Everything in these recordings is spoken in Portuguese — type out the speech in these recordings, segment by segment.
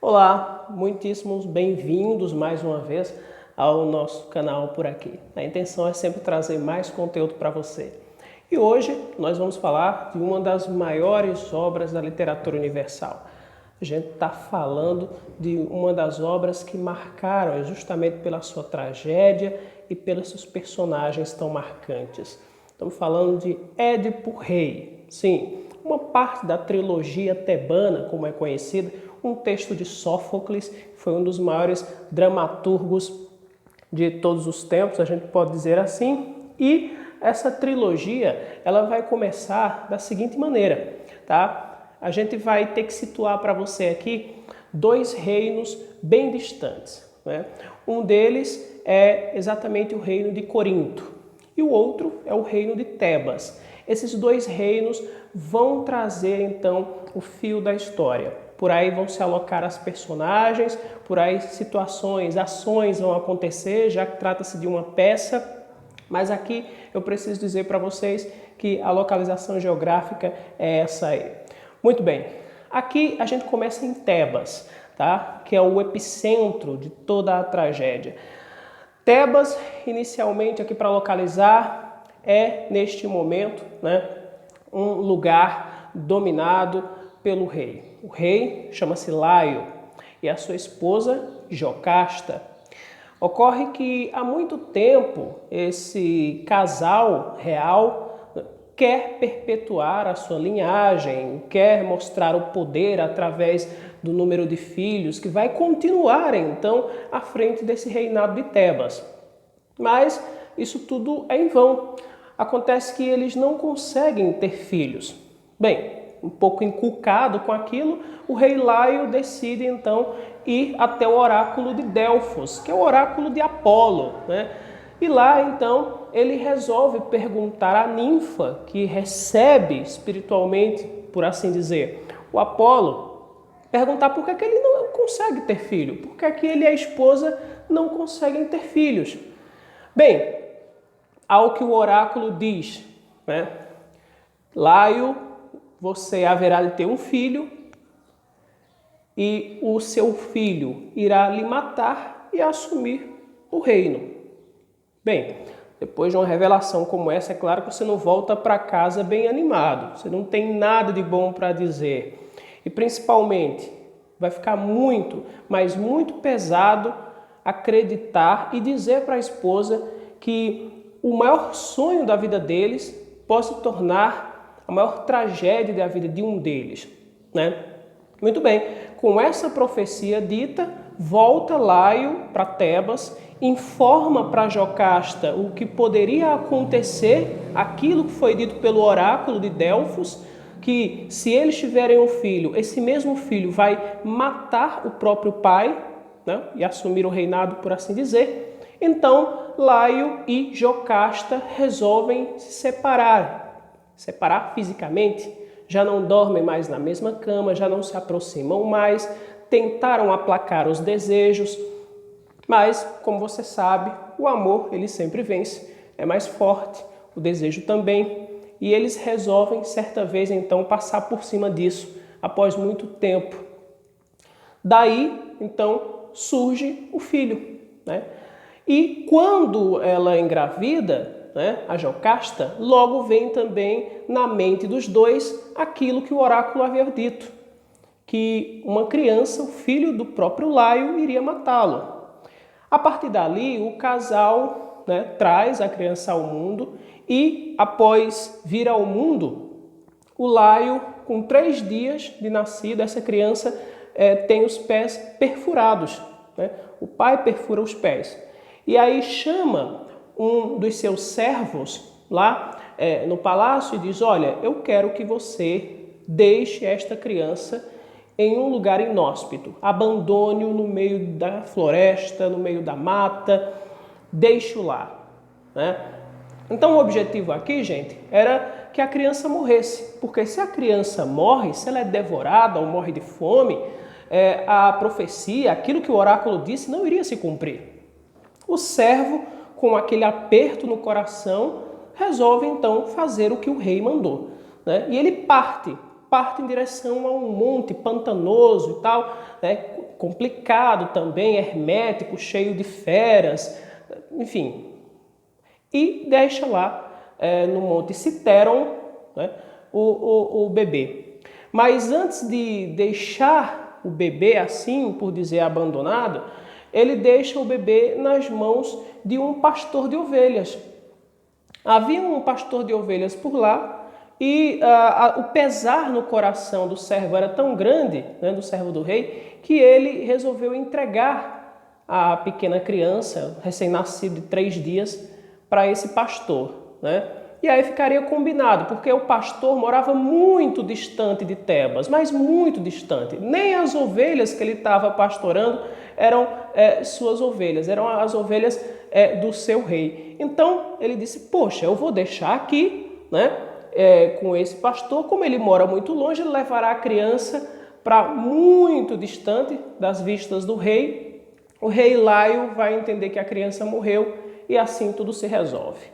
Olá, muitíssimos bem-vindos mais uma vez ao nosso canal por aqui. A intenção é sempre trazer mais conteúdo para você. E hoje nós vamos falar de uma das maiores obras da literatura universal. A gente está falando de uma das obras que marcaram justamente pela sua tragédia e pelos seus personagens tão marcantes. Estamos falando de Édipo Rei. Sim, uma parte da trilogia tebana, como é conhecida, um texto de Sófocles, que foi um dos maiores dramaturgos de todos os tempos, a gente pode dizer assim. E essa trilogia, ela vai começar da seguinte maneira, tá? A gente vai ter que situar para você aqui dois reinos bem distantes, né? Um deles é exatamente o reino de Corinto e o outro é o reino de Tebas. Esses dois reinos vão trazer então o fio da história. Por aí vão se alocar as personagens, por aí situações, ações vão acontecer, já que trata-se de uma peça. Mas aqui eu preciso dizer para vocês que a localização geográfica é essa aí. Muito bem, aqui a gente começa em Tebas, tá? Que é o epicentro de toda a tragédia. Tebas, inicialmente aqui para localizar, é neste momento, né, um lugar dominado pelo rei. O rei chama-se Laio e a sua esposa Jocasta. Ocorre que há muito tempo esse casal real quer perpetuar a sua linhagem, quer mostrar o poder através do número de filhos que vai continuar então à frente desse reinado de Tebas. Mas isso tudo é em vão. Acontece que eles não conseguem ter filhos. Bem, um pouco encucado com aquilo, o rei Laio decide então ir até o oráculo de Delfos, que é o oráculo de Apolo, né? E lá então ele resolve perguntar à ninfa que recebe espiritualmente, por assim dizer, o Apolo, perguntar por que ele não consegue ter filho, por que ele e a esposa não conseguem ter filhos. Bem, ao que o oráculo diz, né? Laio, você haverá de ter um filho e o seu filho irá lhe matar e assumir o reino. Bem, depois de uma revelação como essa, é claro que você não volta para casa bem animado, você não tem nada de bom para dizer. E principalmente, vai ficar muito, mas muito pesado acreditar e dizer para a esposa que o maior sonho da vida deles pode se tornar a maior tragédia da vida de um deles, né? Muito bem, com essa profecia dita, volta Laio para Tebas, informa para Jocasta o que poderia acontecer, aquilo que foi dito pelo oráculo de Delfos, que se eles tiverem um filho, esse mesmo filho vai matar o próprio pai, né, e assumir o reinado, por assim dizer. Então, Laio e Jocasta resolvem se separar fisicamente, já não dormem mais na mesma cama, já não se aproximam mais, tentaram aplacar os desejos, mas, como você sabe, o amor ele sempre vence, é mais forte, o desejo também, e eles resolvem certa vez então passar por cima disso, após muito tempo. Daí, então, surge o filho, né? E quando ela engravida, né, a Jocasta, logo vem também na mente dos dois aquilo que o oráculo havia dito, que uma criança, o filho do próprio Laio, iria matá-lo. A partir dali, o casal, né, traz a criança ao mundo e, após vir ao mundo, o Laio, com 3 dias de nascido, essa criança tem os pés perfurados, né? O pai perfura os pés. E aí chama um dos seus servos lá no palácio e diz: olha, eu quero que você deixe esta criança em um lugar inóspito, abandone-o no meio da floresta, no meio da mata, deixe-o lá, né? Então o objetivo aqui, gente, era que a criança morresse, porque se a criança morre, se ela é devorada ou morre de fome, a profecia, aquilo que o oráculo disse, não iria se cumprir. O servo, com aquele aperto no coração, resolve então fazer o que o rei mandou, né? E ele parte em direção a um monte pantanoso e tal, né? complicado também, hermético, cheio de feras, enfim. E deixa lá no Monte Citeron, né, o bebê. Mas antes de deixar o bebê assim, por dizer, abandonado, ele deixa o bebê nas mãos de um pastor de ovelhas. Havia um pastor de ovelhas por lá e o pesar no coração do servo era tão grande, né, do servo do rei, que ele resolveu entregar a pequena criança, recém-nascido de 3 dias, para esse pastor, né? E aí ficaria combinado, porque o pastor morava muito distante de Tebas, mas muito distante. Nem as ovelhas que ele estava pastorando eram suas ovelhas, eram as ovelhas do seu rei. Então ele disse, poxa, eu vou deixar aqui, né, com esse pastor, como ele mora muito longe, ele levará a criança para muito distante das vistas do rei. O rei Laio vai entender que a criança morreu e assim tudo se resolve.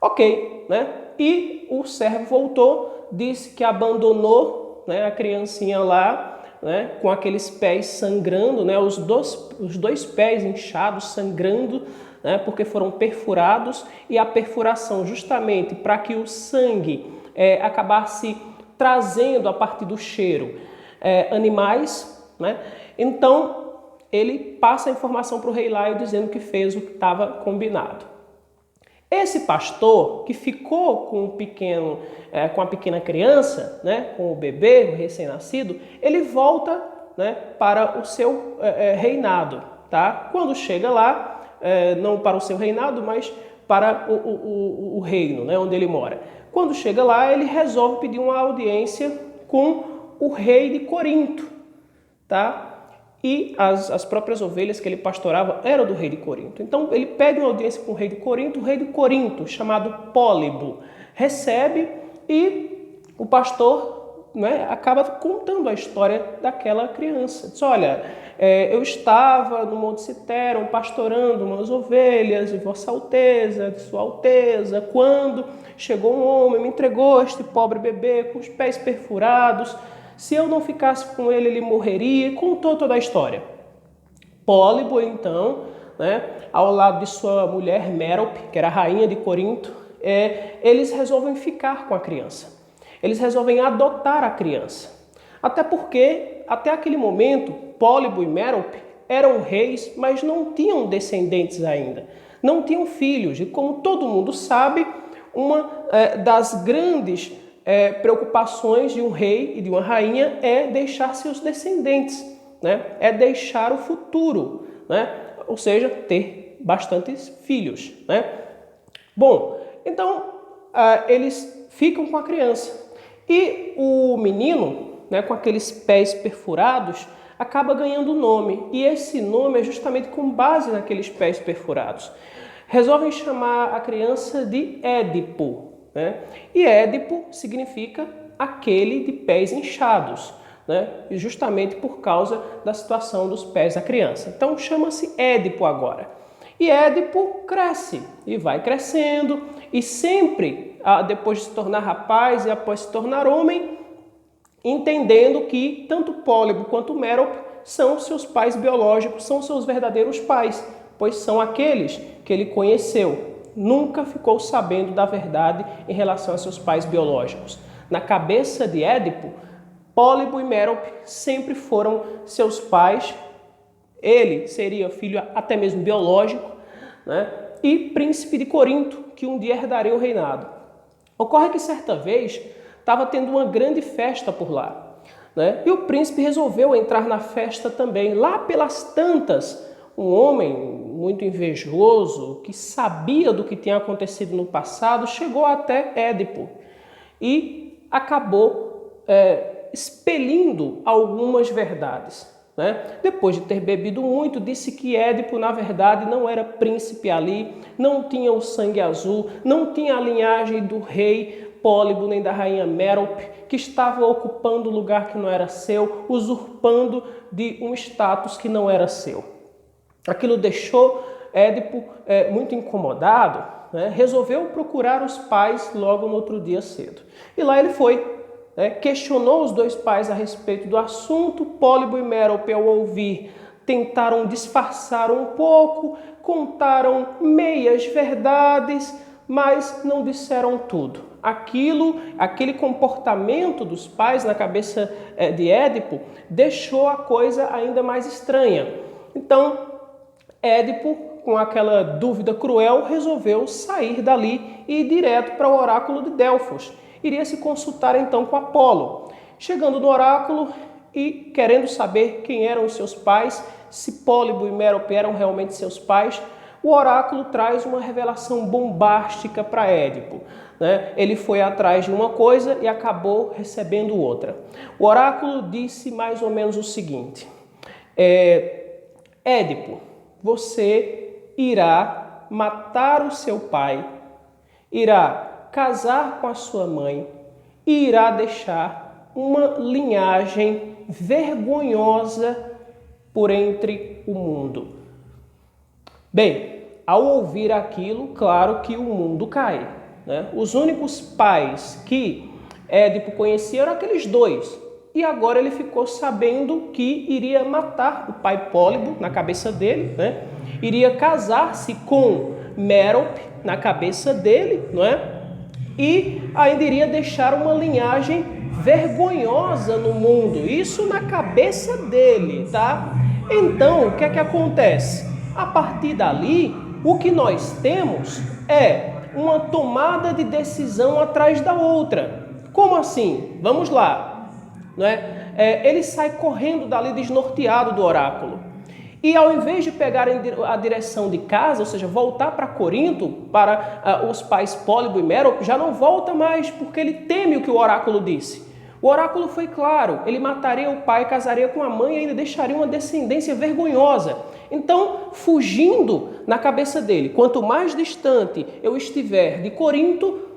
Ok, né? E o servo voltou, disse que abandonou, né, a criancinha lá, né, com aqueles pés sangrando, né, os dois pés inchados, sangrando, né, porque foram perfurados, e a perfuração justamente para que o sangue acabasse trazendo a partir do cheiro animais, né? Então ele passa a informação para o rei Laio dizendo que fez o que estava combinado. Esse pastor que ficou com a pequena criança, né, com o bebê, o recém-nascido, ele volta, né, para o seu reinado, tá? Quando chega lá, não para o seu reinado, mas para o reino, né, onde ele mora. Quando chega lá, ele resolve pedir uma audiência com o rei de Corinto, tá? E as próprias ovelhas que ele pastorava eram do rei de Corinto. Então ele pede uma audiência com o rei de Corinto, chamado Pólibo, recebe e o pastor, né, acaba contando a história daquela criança. Diz, olha, eu estava no Monte Citeron pastorando umas ovelhas de Vossa Alteza, de Sua Alteza, quando chegou um homem, me entregou este pobre bebê com os pés perfurados. Se eu não ficasse com ele, ele morreria. E contou toda a história. Pólibo, então, né, ao lado de sua mulher Mérope, que era a rainha de Corinto, eles resolvem ficar com a criança. Eles resolvem adotar a criança. Até porque, até aquele momento, Pólibo e Mérope eram reis, mas não tinham descendentes ainda. Não tinham filhos. E como todo mundo sabe, uma das grandes preocupações de um rei e de uma rainha é deixar seus descendentes, né? É deixar o futuro, né? Ou seja, ter bastantes filhos, né? Bom, então eles ficam com a criança e o menino, né, com aqueles pés perfurados, acaba ganhando nome, e esse nome é justamente com base naqueles pés perfurados. Resolvem chamar a criança de Édipo, né? E Édipo significa aquele de pés inchados, né? Justamente por causa da situação dos pés da criança. Então chama-se Édipo agora. E Édipo cresce e vai crescendo, e sempre depois de se tornar rapaz e após se tornar homem, entendendo que tanto Pólibo quanto Mérope são seus pais biológicos, são seus verdadeiros pais, pois são aqueles que ele conheceu. Nunca ficou sabendo da verdade em relação a seus pais biológicos. Na cabeça de Édipo, Pólibo e Mérope sempre foram seus pais. Ele seria filho até mesmo biológico, né? E príncipe de Corinto, que um dia herdaria o reinado. Ocorre que certa vez estava tendo uma grande festa por lá, né? E o príncipe resolveu entrar na festa também. Lá pelas tantas, um homem muito invejoso, que sabia do que tinha acontecido no passado, chegou até Édipo e acabou expelindo algumas verdades, né? Depois de ter bebido muito, disse que Édipo, na verdade, não era príncipe ali, não tinha o sangue azul, não tinha a linhagem do rei Pólibo nem da rainha Mérope, que estava ocupando o lugar que não era seu, usurpando de um status que não era seu. Aquilo deixou Édipo muito incomodado, né? Resolveu procurar os pais logo no outro dia cedo. E lá ele foi. né, questionou os dois pais a respeito do assunto. Pólibo e Mérope, ao ouvir, tentaram disfarçar um pouco, contaram meias verdades, mas não disseram tudo. Aquele comportamento dos pais na cabeça de Édipo deixou a coisa ainda mais estranha. Então, Édipo, com aquela dúvida cruel, resolveu sair dali e ir direto para o oráculo de Delfos. Iria se consultar então com Apolo. Chegando no oráculo e querendo saber quem eram os seus pais, se Pólibo e Mérope eram realmente seus pais, o oráculo traz uma revelação bombástica para Édipo. Ele foi atrás de uma coisa e acabou recebendo outra. O oráculo disse mais ou menos o seguinte: Édipo, você irá matar o seu pai, irá casar com a sua mãe e irá deixar uma linhagem vergonhosa por entre o mundo. Bem, ao ouvir aquilo, claro que o mundo cai, né? Os únicos pais que Édipo conhecia eram aqueles dois. E agora ele ficou sabendo que iria matar o pai Pólibo na cabeça dele, né? Iria casar-se com Mérope na cabeça dele, não é? E ainda iria deixar uma linhagem vergonhosa no mundo. Isso na cabeça dele, tá? Então, o que é que acontece? A partir dali, o que nós temos é uma tomada de decisão atrás da outra. Como assim? Vamos lá. Ele sai correndo dali desnorteado do oráculo. E ao invés de pegar a direção de casa, ou seja, voltar para Corinto, para os pais Pólibo e Mérope, já não volta mais, porque ele teme o que o oráculo disse. O oráculo foi claro, ele mataria o pai, casaria com a mãe e ainda deixaria uma descendência vergonhosa. Então, fugindo na cabeça dele, quanto mais distante eu estiver de Corinto,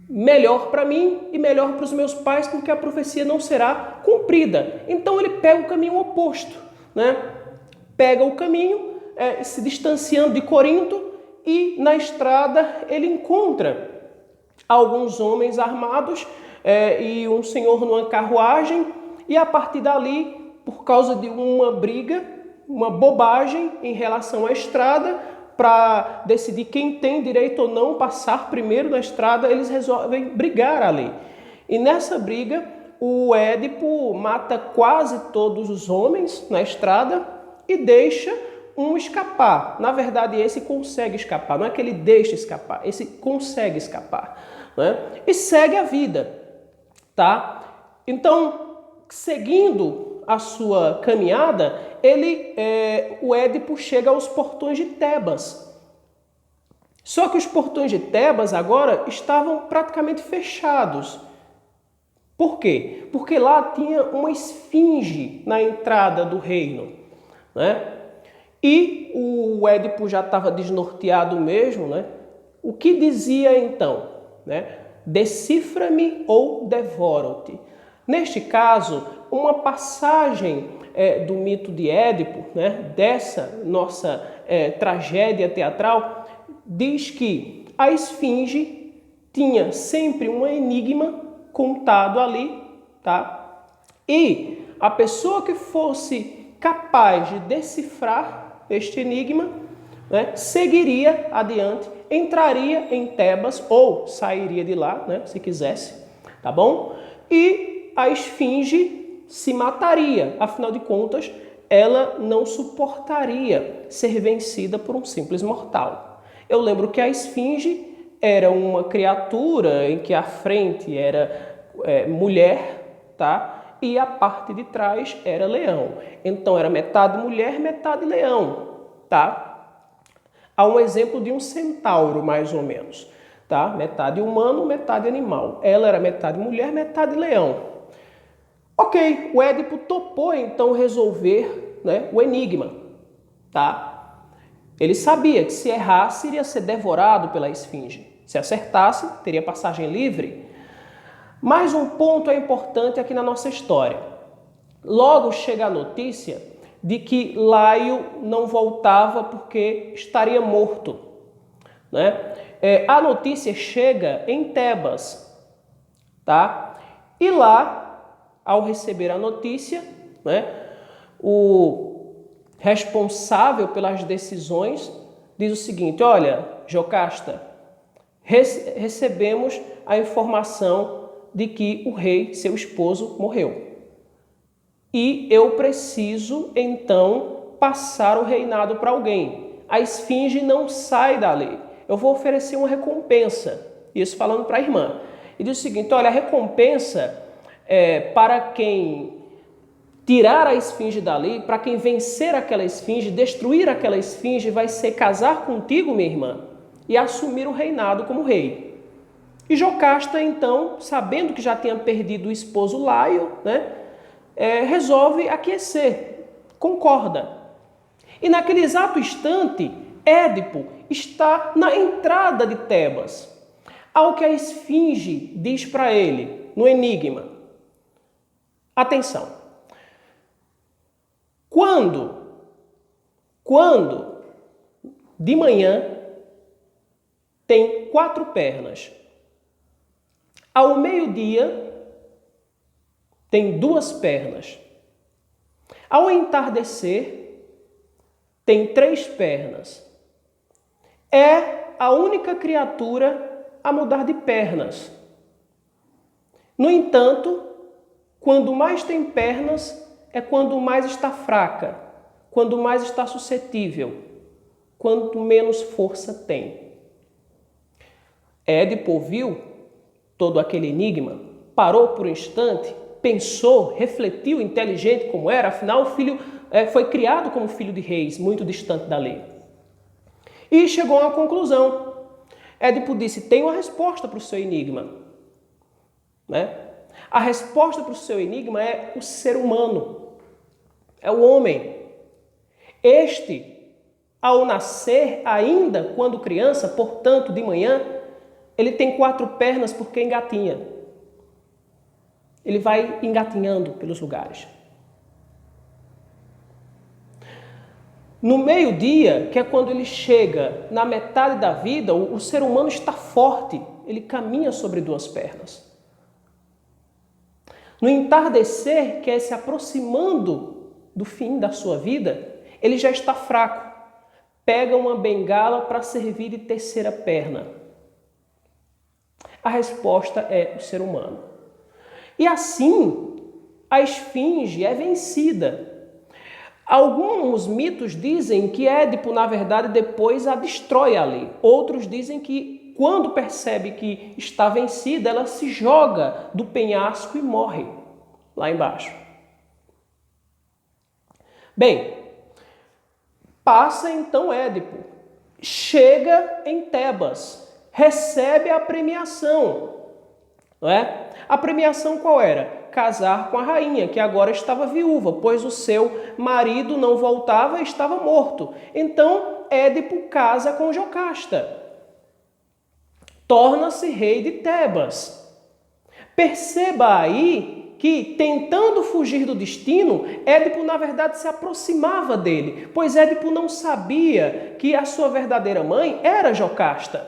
melhor para mim e melhor para os meus pais, porque a profecia não será cumprida. Então ele pega o caminho oposto, né? Pega o caminho, se distanciando de Corinto, e na estrada ele encontra alguns homens armados e um senhor numa carruagem, e a partir dali, por causa de uma briga, uma bobagem em relação à estrada, para decidir quem tem direito ou não passar primeiro na estrada, eles resolvem brigar ali. E nessa briga, o Édipo mata quase todos os homens na estrada e deixa um escapar. Na verdade, esse consegue escapar. Não é que ele deixa escapar, esse consegue escapar, né? E segue a vida, tá? Então, seguindo a sua caminhada, o Édipo chega aos portões de Tebas. Só que os portões de Tebas agora estavam praticamente fechados. Por quê? Porque lá tinha uma esfinge na entrada do reino, né? E o Édipo já estava desnorteado mesmo, né? O que dizia então, né? Decifra-me ou devoro-te. Neste caso, uma passagem do mito de Édipo, né, dessa nossa tragédia teatral, diz que a esfinge tinha sempre um enigma contado ali, tá? E a pessoa que fosse capaz de decifrar este enigma, né, seguiria adiante, entraria em Tebas ou sairia de lá, né, se quisesse, tá bom? E a esfinge se mataria, afinal de contas, ela não suportaria ser vencida por um simples mortal. Eu lembro que a esfinge era uma criatura em que a frente era mulher, tá? E a parte de trás era leão. Então era metade mulher, metade leão, tá? Há um exemplo de um centauro, mais ou menos, tá? Metade humano, metade animal. Ela era metade mulher, metade leão. Ok, o Édipo topou então resolver, né, o enigma, tá? Ele sabia que se errasse iria ser devorado pela esfinge. Se acertasse, teria passagem livre. Mais um ponto é importante aqui na nossa história. Logo chega a notícia de que Laio não voltava porque estaria morto, né? A notícia chega em Tebas, tá? E lá, ao receber a notícia, né, o responsável pelas decisões diz o seguinte: olha, Jocasta, recebemos a informação de que o rei, seu esposo, morreu. E eu preciso, então, passar o reinado para alguém. A esfinge não sai dali. Eu vou oferecer uma recompensa. Isso falando para a irmã. E diz o seguinte: olha, a recompensa para quem tirar a esfinge dali, para quem vencer aquela esfinge, destruir aquela esfinge, vai ser casar contigo, minha irmã, e assumir o reinado como rei. E Jocasta, então, sabendo que já tinha perdido o esposo Laio, né, resolve aquecer, concorda. E naquele exato instante, Édipo está na entrada de Tebas. Ao que a esfinge diz para ele, no enigma. Atenção. Quando de manhã tem 4 pernas, ao meio-dia tem 2 pernas, ao entardecer tem 3 pernas. É a única criatura a mudar de pernas. No entanto, quando mais tem pernas, é quando mais está fraca, quando mais está suscetível, quanto menos força tem. Édipo ouviu todo aquele enigma, parou por um instante, pensou, refletiu, inteligente como era, afinal o filho foi criado como filho de reis, muito distante da lei. E chegou a uma conclusão. Édipo disse: tem uma resposta para o seu enigma. Né? A resposta para o seu enigma é o ser humano, é o homem. Este, ao nascer, ainda quando criança, portanto de manhã, ele tem 4 pernas porque engatinha. Ele vai engatinhando pelos lugares. No meio-dia, que é quando ele chega na metade da vida, o ser humano está forte, ele caminha sobre 2 pernas. No entardecer, que é se aproximando do fim da sua vida, ele já está fraco, pega uma bengala para servir de 3ª perna. A resposta é o ser humano. E assim, a esfinge é vencida. Alguns mitos dizem que Édipo, na verdade, depois a destrói ali. Outros dizem que, quando percebe que está vencida, ela se joga do penhasco e morre lá embaixo. Bem, passa então Édipo, chega em Tebas, recebe a premiação. Não é? A premiação qual era? Casar com a rainha, que agora estava viúva, pois o seu marido não voltava e estava morto. Então, Édipo casa com Jocasta. Torna-se rei de Tebas. Perceba aí que, tentando fugir do destino, Édipo, na verdade, se aproximava dele, pois Édipo não sabia que a sua verdadeira mãe era Jocasta.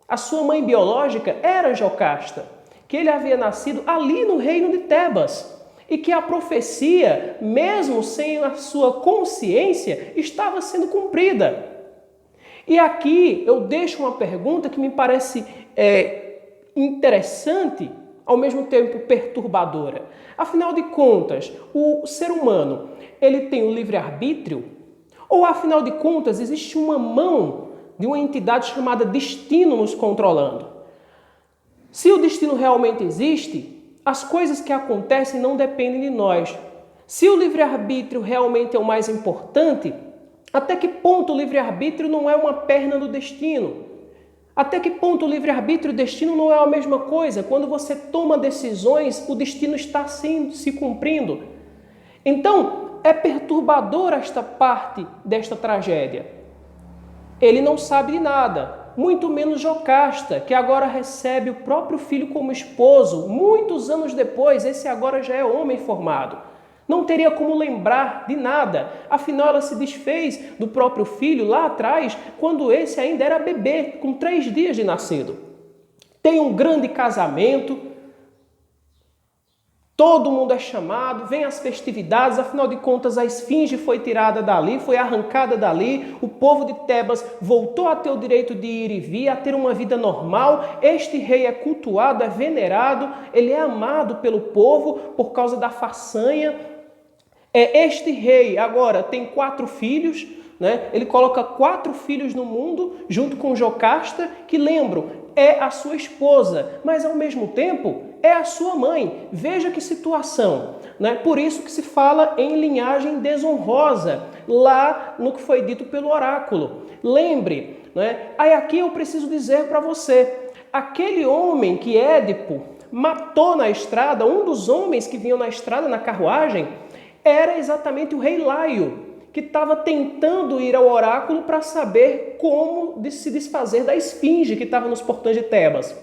A sua mãe biológica era Jocasta, que ele havia nascido ali no reino de Tebas e que a profecia, mesmo sem a sua consciência, estava sendo cumprida. E aqui eu deixo uma pergunta que me parece interessante, ao mesmo tempo perturbadora. Afinal de contas, o ser humano, ele tem o livre-arbítrio? Ou, afinal de contas, existe uma mão de uma entidade chamada destino nos controlando? Se o destino realmente existe, as coisas que acontecem não dependem de nós. Se o livre-arbítrio realmente é o mais importante, até que ponto o livre-arbítrio não é uma perna do destino? Até que ponto o livre-arbítrio e o destino não é a mesma coisa? Quando você toma decisões, o destino está se cumprindo. Então, é perturbadora esta parte desta tragédia. Ele não sabe de nada. Muito menos Jocasta, que agora recebe o próprio filho como esposo. Muitos anos depois, esse agora já é homem formado. Não teria como lembrar de nada. Afinal, ela se desfez do próprio filho lá atrás, quando esse ainda era bebê, com 3 dias de nascido. Tem um grande casamento. Todo mundo é chamado, vem as festividades, afinal de contas a esfinge foi tirada dali, foi arrancada dali, o povo de Tebas voltou a ter o direito de ir e vir, a ter uma vida normal. Este rei é cultuado, é venerado, ele é amado pelo povo por causa da façanha. Este rei agora tem 4 filhos, né? Ele coloca 4 filhos no mundo, junto com Jocasta, que lembro, é a sua esposa, mas ao mesmo tempo é a sua mãe. Veja que situação, né? Por isso que se fala em linhagem desonrosa, lá no que foi dito pelo oráculo. Lembre, né? Aí aqui eu preciso dizer para você, aquele homem que Édipo matou na estrada, um dos homens que vinham na estrada, na carruagem, era exatamente o rei Laio, que estava tentando ir ao oráculo para saber como se desfazer da esfinge que estava nos portões de Tebas.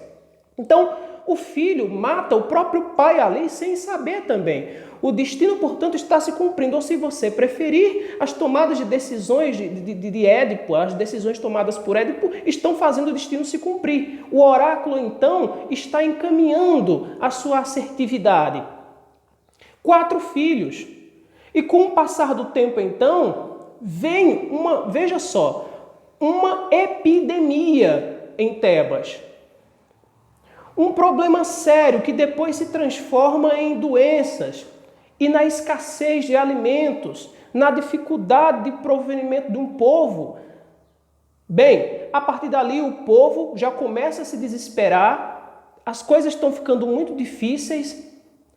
Então, o filho mata o próprio pai ali sem saber também. O destino, portanto, está se cumprindo. Ou, se você preferir, as tomadas de decisões de Édipo, as decisões tomadas por Édipo, estão fazendo o destino se cumprir. O oráculo, então, está encaminhando a sua assertividade. 4 filhos. E com o passar do tempo, então, vem veja só, uma epidemia em Tebas. Um problema sério que depois se transforma em doenças e na escassez de alimentos, na dificuldade de provimento de um povo. Bem, a partir dali o povo já começa a se desesperar, as coisas estão ficando muito difíceis.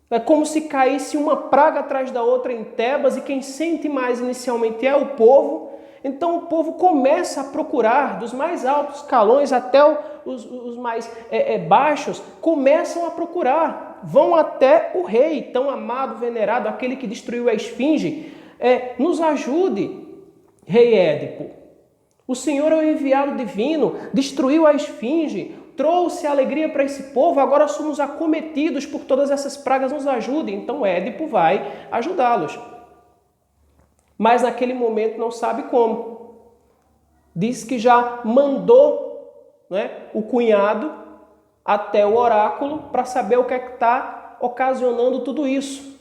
É como se caísse uma praga atrás da outra em Tebas, e quem sente mais inicialmente é o povo. Então o povo começa a procurar, dos mais altos escalões até os mais baixos, começam a procurar, vão até o rei, tão amado, venerado, aquele que destruiu a esfinge. Nos ajude, rei Édipo. O Senhor é o enviado divino, destruiu a esfinge, trouxe alegria para esse povo, agora somos acometidos por todas essas pragas, nos ajude. Então Édipo vai ajudá-los. Mas naquele momento não sabe como. Diz que já mandou, né, o cunhado até o oráculo para saber o que é que está ocasionando tudo isso.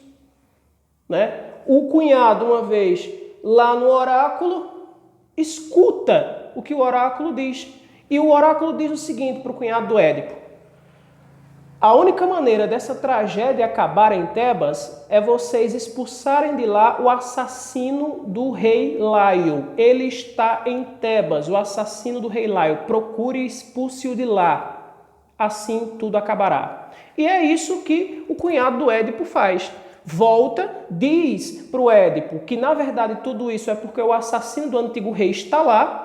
Né? O cunhado, uma vez lá no oráculo, escuta o que o oráculo diz. E o oráculo diz o seguinte para o cunhado do Édipo: a única maneira dessa tragédia acabar em Tebas é vocês expulsarem de lá o assassino do rei Laio. Ele está em Tebas, o assassino do rei Laio. Procure e expulse-o de lá. Assim tudo acabará. E é isso que o cunhado do Édipo faz. Volta, diz para o Édipo que na verdade tudo isso é porque o assassino do antigo rei está lá.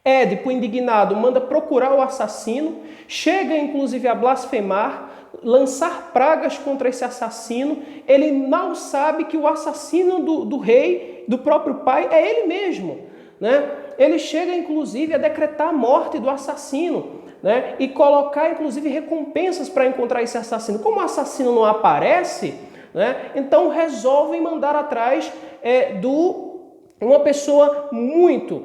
Édipo, indignado, manda procurar o assassino, chega inclusive a blasfemar, lançar pragas contra esse assassino. Ele não sabe que o assassino do rei, do próprio pai, é ele mesmo. Né? Ele chega inclusive a decretar a morte do assassino, né? E colocar inclusive recompensas para encontrar esse assassino. Como o assassino não aparece, né? Então resolvem mandar atrás uma pessoa muito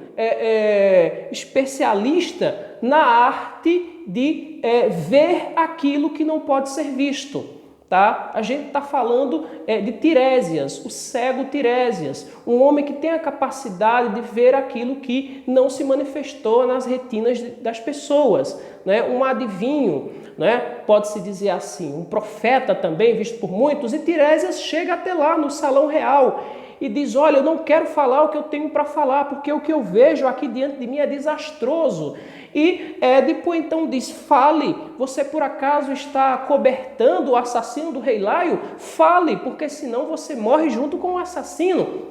especialista na arte de ver aquilo que não pode ser visto. Tá? A gente está falando de Tiresias, o cego Tiresias, um homem que tem a capacidade de ver aquilo que não se manifestou nas retinas das pessoas. Né? Um adivinho, né? Pode-se dizer assim, um profeta também, visto por muitos, e Tiresias chega até lá no salão real e diz: olha, eu não quero falar o que eu tenho para falar, porque o que eu vejo aqui diante de mim é desastroso. E Édipo então diz: fale, você por acaso está cobertando o assassino do rei Laio? Fale, porque senão você morre junto com o assassino.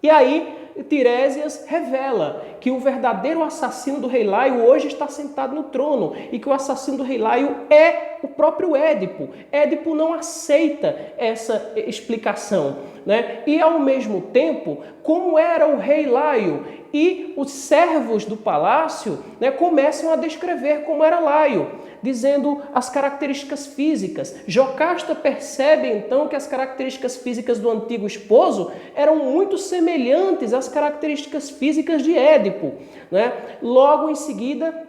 E aí Tiresias revela que o verdadeiro assassino do rei Laio hoje está sentado no trono e que o assassino do rei Laio é o próprio Édipo. Édipo não aceita essa explicação, né? E ao mesmo tempo, como era o rei Laio, e os servos do palácio, né, começam a descrever como era Laio, dizendo as características físicas. Jocasta percebe então que as características físicas do antigo esposo eram muito semelhantes às características físicas de Édipo. Né? Logo em seguida,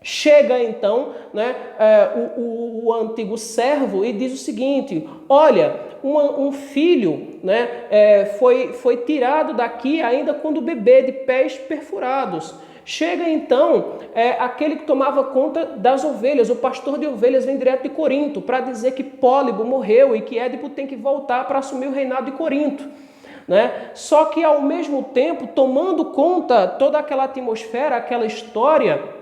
Chega então, né, o antigo servo e diz o seguinte: olha, um filho, né, foi tirado daqui ainda quando bebê, de pés perfurados. Chega então aquele que tomava conta das ovelhas, o pastor de ovelhas, vem direto de Corinto para dizer que Pólibo morreu e que Édipo tem que voltar para assumir o reinado de Corinto. Né? Só que ao mesmo tempo, tomando conta toda aquela atmosfera, aquela história,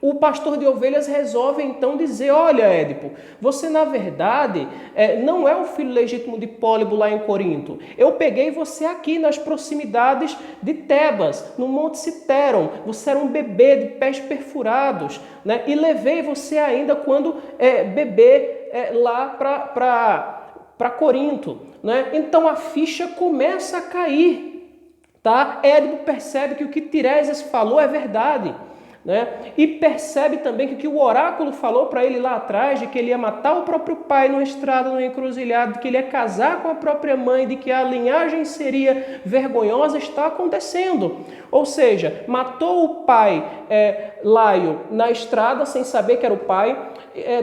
o pastor de ovelhas resolve então dizer: olha, Édipo, você na verdade não é o filho legítimo de Pólibo lá em Corinto. Eu peguei você aqui nas proximidades de Tebas, no Monte Citeron. Você era um bebê de pés perfurados, né? E levei você ainda quando bebê lá para Corinto. Né? Então a ficha começa a cair. Tá? Édipo percebe que o que Tiresias falou é verdade. Né? E percebe também que o que o oráculo falou para ele lá atrás, de que ele ia matar o próprio pai numa estrada, numa encruzilhada, de que ele ia casar com a própria mãe, de que a linhagem seria vergonhosa, está acontecendo. Ou seja, matou o pai Laio na estrada sem saber que era o pai,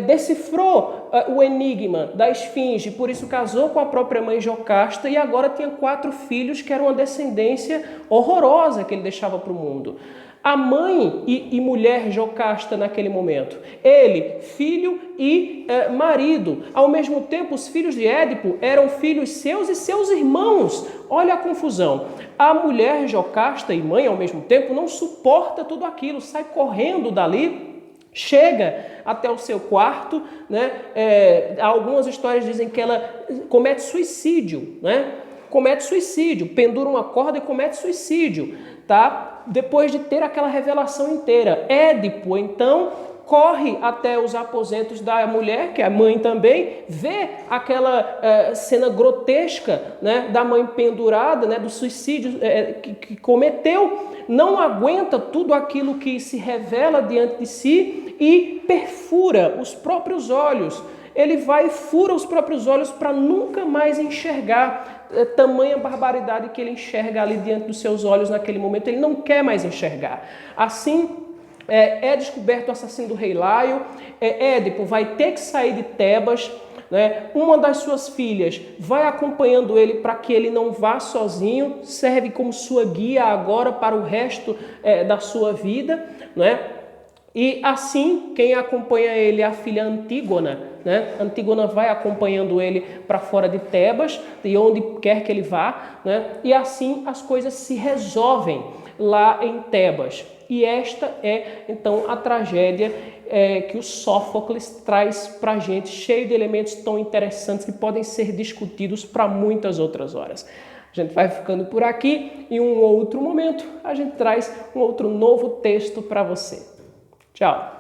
decifrou o enigma da esfinge, por isso casou com a própria mãe Jocasta e agora tinha 4 filhos que eram uma descendência horrorosa que ele deixava para o mundo. A mãe e mulher Jocasta naquele momento. Ele, filho e marido. Ao mesmo tempo, os filhos de Édipo eram filhos seus e seus irmãos. Olha a confusão. A mulher Jocasta e mãe ao mesmo tempo não suporta tudo aquilo, sai correndo dali, chega até o seu quarto, né? Algumas histórias dizem que ela comete suicídio, né? Comete suicídio, pendura uma corda e comete suicídio, tá? Depois de ter aquela revelação inteira. Édipo, então, corre até os aposentos da mulher, que é a mãe também, vê aquela cena grotesca, né, da mãe pendurada, né, do suicídio que cometeu, não aguenta tudo aquilo que se revela diante de si e perfura os próprios olhos. Ele vai e fura os próprios olhos para nunca mais enxergar. Tamanha barbaridade que ele enxerga ali diante dos seus olhos naquele momento, ele não quer mais enxergar. Assim, é descoberto o assassino do rei Laio, Édipo vai ter que sair de Tebas, né? Uma das suas filhas vai acompanhando ele para que ele não vá sozinho, serve como sua guia agora para o resto da sua vida, né? E assim, quem acompanha ele é a filha Antígona, né? Antígona vai acompanhando ele para fora de Tebas, de onde quer que ele vá, né? E assim as coisas se resolvem lá em Tebas. E esta é, então, a tragédia que o Sófocles traz para a gente, cheio de elementos tão interessantes que podem ser discutidos para muitas outras horas. A gente vai ficando por aqui. Em um outro momento, a gente traz um outro novo texto para você. Tchau!